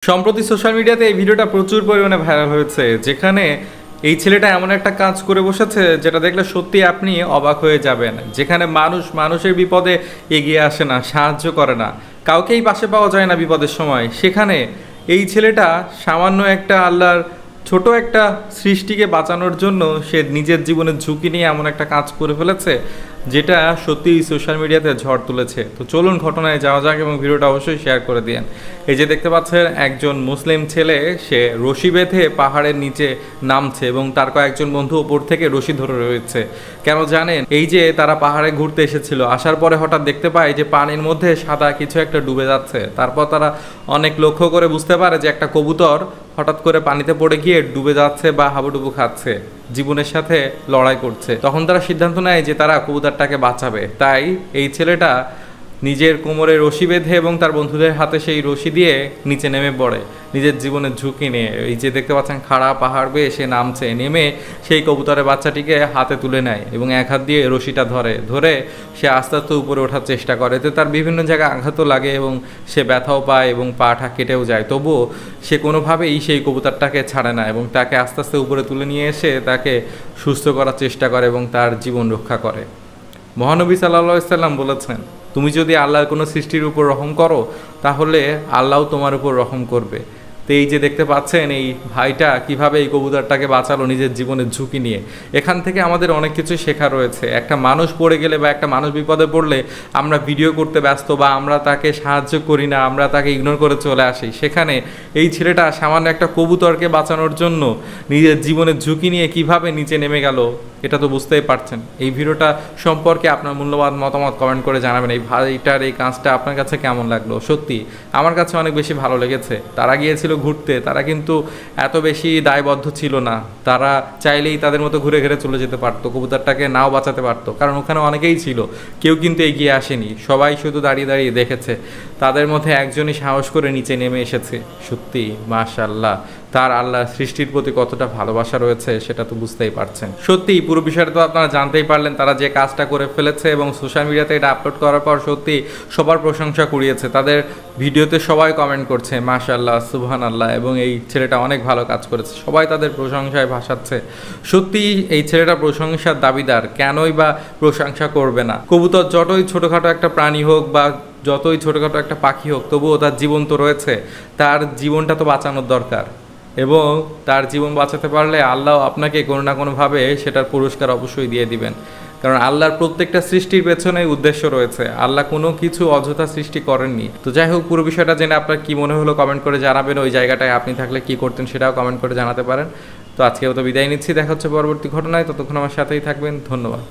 সম্প্রতি সোশ্যাল মিডিয়াতে এই ভিডিওটা প্রচুর পরিমাণে ভাইরাল হয়েছে, যেখানে এই ছেলেটা এমন একটা কাজ করে বসেছে যেটা দেখলে সত্যি আপনি অবাক হয়ে যাবেন। যেখানে মানুষের বিপদে এগিয়ে আসে না, সাহায্য করে না, কাউকেই পাশে পাওয়া যায় না বিপদের সময়, সেখানে এই ছেলেটা সামান্য একটা আল্লাহর ছোট একটা সৃষ্টিকে বাঁচানোর জন্য সে নিজের জীবনের ঝুঁকি নিয়ে এমন একটা কাজ করে ফেলেছে যেটা সত্যিই সোশ্যাল মিডিয়াতে ঝড় তুলেছে। তো চলুন ঘটনায় যাওয়া যাক এবং ভিডিওটা অবশ্যই শেয়ার করে দিন। এই যে দেখতে পাচ্ছেন একজন মুসলিম ছেলে, সে রশি বেঁধে পাহাড়ের নিচে নামছে এবং তার কয়েকজন বন্ধু ওপর থেকে রশি ধরে রয়েছে। কেন জানেন? এই যে তারা পাহাড়ে ঘুরতে এসেছিল, আসার পরে হঠাৎ দেখতে পায় যে পানির মধ্যে সাদা কিছু একটা ডুবে যাচ্ছে। তারপর তারা অনেক লক্ষ্য করে বুঝতে পারে যে একটা কবুতর হঠাৎ করে পানিতে পড়ে গিয়ে ডুবে যাচ্ছে বা হাবুডুবু খাচ্ছে, জীবনের সাথে লড়াই করছে। তখন তারা সিদ্ধান্ত নেয় যে তারা কবুতরটাকে বাঁচাবে। তাই এই ছেলেটা নিজের কোমরে রশি বেঁধে এবং তার বন্ধুদের হাতে সেই রশি দিয়ে নিচে নেমে পড়ে নিজের জীবনের ঝুঁকি নিয়ে। এই যে দেখতে পাচ্ছেন খাড়া পাহাড় বেয়ে সে নামছে, নেমে সেই কবুতরের বাচ্চাটিকে হাতে তুলে নেয় এবং এক হাত দিয়ে রশিটা ধরে সে আস্তে আস্তে উপরে ওঠার চেষ্টা করে। এতে তার বিভিন্ন জায়গায় আঘাতও লাগে এবং সে ব্যথাও পায় এবং পাটা কেটেও যায়। তবুও সে কোনোভাবেই সেই কবুতরটাকে ছাড়ে না এবং তাকে আস্তে আস্তে উপরে তুলে নিয়ে এসে তাকে সুস্থ করার চেষ্টা করে এবং তার জীবন রক্ষা করে। মহানবী সাল্লাল্লাহু আলাইহি সাল্লাম বলেছেন, তুমি যদি আল্লাহর কোনো সৃষ্টির উপর রহম করো তাহলে আল্লাহও তোমার উপর রহম করবে। তো এই যে দেখতে পাচ্ছেন এই ভাইটা কিভাবে এই কবুতরটাকে বাঁচালো নিজের জীবনের ঝুঁকি নিয়ে। এখান থেকে আমাদের অনেক কিছু শেখা রয়েছে। একটা মানুষ পড়ে গেলে বা একটা মানুষ বিপদে পড়লে আমরা ভিডিও করতে ব্যস্ত বা আমরা তাকে সাহায্য করি না, আমরা তাকে ইগনোর করে চলে আসি। সেখানে এই ছেলেটা সামান্য একটা কবুতরকে বাঁচানোর জন্য নিজের জীবনের ঝুঁকি নিয়ে কিভাবে নিচে নেমে গেল, এটা তো বুঝতেই পারছেন। এই ভিডিওটা সম্পর্কে আপনার মূল্যবান মতামত কমেন্ট করে জানাবেন। এই ভাইটার এই কাজটা আপনার কাছে কেমন লাগলো? সত্যি আমার কাছে অনেক বেশি ভালো লেগেছে। তারা গিয়েছিল ঘুরতে, তারা কিন্তু এত বেশি দায়বদ্ধ ছিল না। তারা চাইলেই তাদের মতো ঘুরে ঘুরে চলে যেতে পারতো, কবুতরটাকে নাও বাঁচাতে পারতো, কারণ ওখানে অনেকেই ছিল, কেউ কিন্তু এগিয়ে আসেনি, সবাই শুধু দাঁড়িয়ে দাঁড়িয়ে দেখেছে। তাদের মধ্যে একজনই সাহস করে নিচে নেমে এসেছে। সত্যি মাশাআল্লাহ, তার আল্লাহ সৃষ্টির প্রতি কতটা ভালোবাসা রয়েছে সেটা তো বুঝতেই পারছেন। সত্যি পুরো বিষয়টা তো আপনারা জানতেই পারলেন, তারা যে কাজটা করে ফেলেছে এবং সোশ্যাল মিডিয়াতে এটা আপলোড করার পর সত্যি সবার প্রশংসা কুড়িয়েছে। তাদের ভিডিওতে সবাই কমেন্ট করছে মাশাআল্লাহ, সুবহানাল্লাহ, এবং এই ছেলেটা অনেক ভালো কাজ করেছে, সবাই তাদের প্রশংসায় ভাসাচ্ছে। সত্যি এই ছেলেটা প্রশংসার দাবিদার, কেনই বা প্রশংসা করবে না? কবুতর যতই ছোটোখাটো একটা প্রাণী হোক বা যতই ছোটোখাটো একটা পাখি হোক, তবুও তার জীবন তো রয়েছে, তার জীবনটা তো বাঁচানোর দরকার এবং তার জীবন বাঁচাতে পারলে আল্লাহ আপনাকে কোনো না কোনোভাবে সেটার পুরস্কার অবশ্যই দিয়ে দিবেন। কারণ আল্লাহর প্রত্যেকটা সৃষ্টির পেছনেই উদ্দেশ্য রয়েছে, আল্লাহ কোনো কিছু অযথা সৃষ্টি করেননি। তো যাই হোক, পুরো বিষয়টা জেনে আপনার কী মনে হলো কমেন্ট করে জানাবেন। ওই জায়গাটায় আপনি থাকলে কী করতেন সেটাও কমেন্ট করে জানাতে পারেন। তো আজকেও তো বিদায় নিচ্ছি, দেখা হচ্ছে পরবর্তী ঘটনায়। ততক্ষণ আমার সাথেই থাকবেন, ধন্যবাদ।